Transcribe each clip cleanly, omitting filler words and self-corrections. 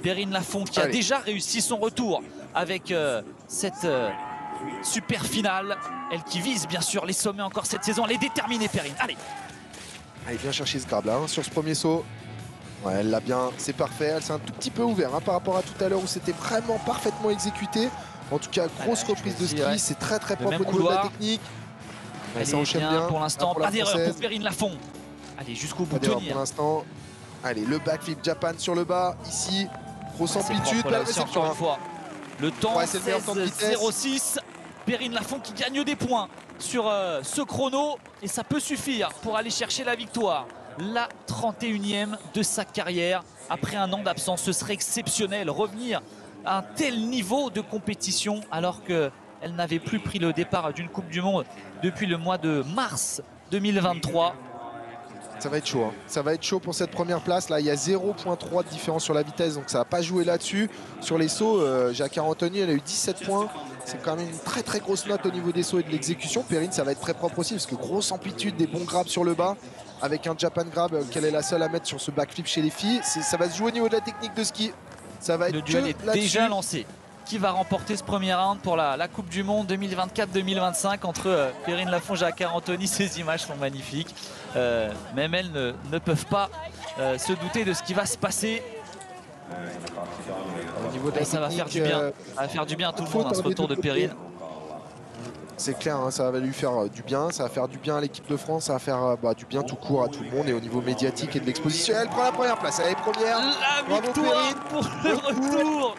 Perrine Lafont qui a déjà réussi son retour avec cette super finale. Elle qui vise bien sûr les sommets encore cette saison. Elle est déterminée, Perrine. Allez. Elle vient chercher ce grab là sur ce premier saut. Ouais, elle l'a bien, c'est parfait. Elle s'est un tout petit peu ouvert par rapport à tout à l'heure où c'était vraiment parfaitement exécuté. En tout cas, grosse reprise de ski. C'est très propre au niveau de la technique. Elle ça enchaîne bien pour l'instant. Pas d'erreur pour Perrine Lafont. Allez, jusqu'au bout, tenir. Pour l'instant. Allez, le backflip Japan sur le bas. Ici, grosse amplitude. Encore une fois. Le temps, 16,06. Perrine Lafont qui gagne des points sur ce chrono. Et ça peut suffire pour aller chercher la victoire. La 31e de sa carrière. Après un an d'absence, ce serait exceptionnel. Revenir à un tel niveau de compétition alors qu'elle n'avait plus pris le départ d'une Coupe du Monde depuis le mois de mars 2023. Ça va être chaud. Ça va être chaud pour cette première place. Là, il y a 0,3 de différence sur la vitesse, donc ça va pas jouer là-dessus. Sur les sauts, Jacquard Anthony, elle a eu 17 points. C'est quand même une très grosse note au niveau des sauts et de l'exécution. Perrine, ça va être très propre aussi parce que grosse amplitude, des bons grabs sur le bas. Avec un Japan grab qu'elle est la seule à mettre sur ce backflip chez les filles. Ça va se jouer au niveau de la technique de ski. Ça va être le duel est déjà lancé. Qui va remporter ce premier round pour la Coupe du Monde 2024-2025 entre Perrine Lafont et Jacquard Anthony. Ces images sont magnifiques. Même elles ne peuvent pas se douter de ce qui va se passer. Au niveau de ça va faire du bien. Ça va faire du bien à tout le monde, ce retour de Perrine. C'est clair, ça va lui faire du bien, ça va faire du bien à l'équipe de France, ça va faire du bien tout court à tout le monde et au niveau médiatique et de l'exposition. Elle prend la première place, elle est première. La victoire pour le retour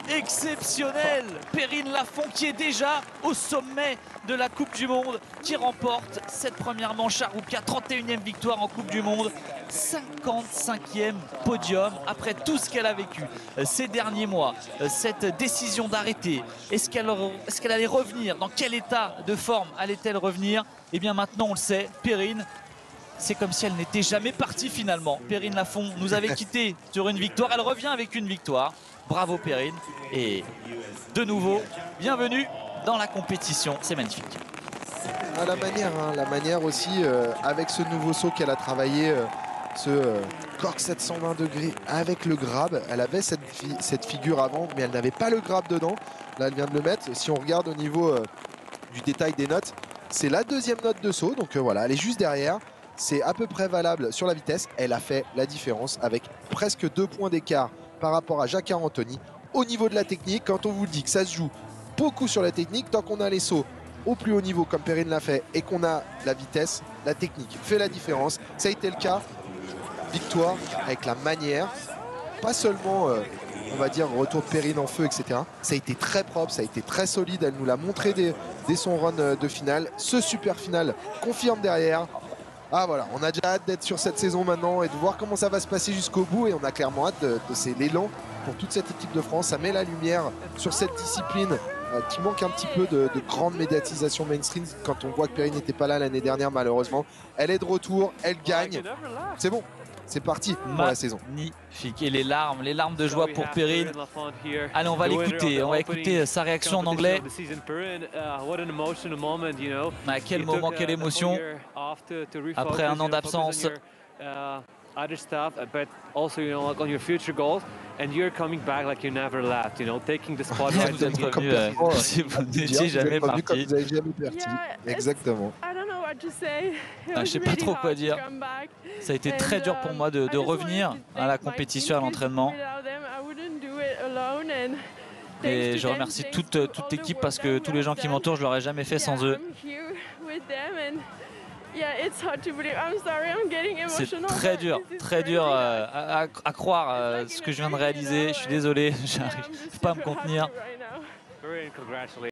exceptionnel. Perrine Lafont qui est déjà au sommet de la Coupe du Monde, qui remporte cette première manche à Ruka, 31e victoire en Coupe du Monde, 55e podium après tout ce qu'elle a vécu ces derniers mois, cette décision d'arrêter. Est-ce qu'elle allait revenir? Dans quel état de forme allait-elle revenir? Et bien maintenant on le sait, Perrine, c'est comme si elle n'était jamais partie finalement. Perrine Lafont nous avait quitté sur une victoire, elle revient avec une victoire. Bravo Perrine, et de nouveau, bienvenue dans la compétition, c'est magnifique. La manière aussi, avec ce nouveau saut qu'elle a travaillé, ce cork 720 degrés avec le grab. Elle avait cette figure avant, mais elle n'avait pas le grab dedans. Là, elle vient de le mettre. Si on regarde au niveau du détail des notes, c'est la deuxième note de saut, donc voilà, elle est juste derrière. C'est à peu près valable sur la vitesse. Elle a fait la différence avec presque 2 points d'écart par rapport à Jacquard Anthony. Au niveau de la technique, quand on vous dit que ça se joue beaucoup sur la technique, tant qu'on a les sauts au plus haut niveau comme Perrine l'a fait et qu'on a la vitesse, la technique fait la différence. Ça a été le cas. Victoire avec la manière, pas seulement on va dire retour de Perrine en feu, etc. Ça a été très propre, ça a été très solide. Elle nous l'a montré dès son run de finale. Ce super final confirme derrière. Ah voilà, on a déjà hâte d'être sur cette saison maintenant et de voir comment ça va se passer jusqu'au bout, et on a clairement hâte de l'élan pour toute cette équipe de France. Ça met la lumière sur cette discipline qui manque un petit peu de grande médiatisation mainstream quand on voit que Perrine n'était pas là l'année dernière malheureusement. Elle est de retour, elle gagne, c'est bon, c'est parti pour la saison. Magnifique, et les larmes de joie pour Perrine. Allez, on va l'écouter, on va écouter sa réaction en anglais. À quel moment, quelle émotion après un an d'absence. Other stuff, but also, like on your future goals, and you're coming back like you never left, taking the spotlight. Vous êtes revenu si vous n'étiez jamais parti. Comme vous n'avez jamais parti. Exactement. Je ne sais pas trop quoi dire. Ça a été très dur pour moi de revenir à la compétition, à l'entraînement. Et je remercie toute l'équipe parce que tous les gens qui m'entourent, je ne l'aurais jamais fait sans eux. C'est très dur à croire ce que je viens de réaliser. Je suis désolé, je n'arrive pas à me contenir.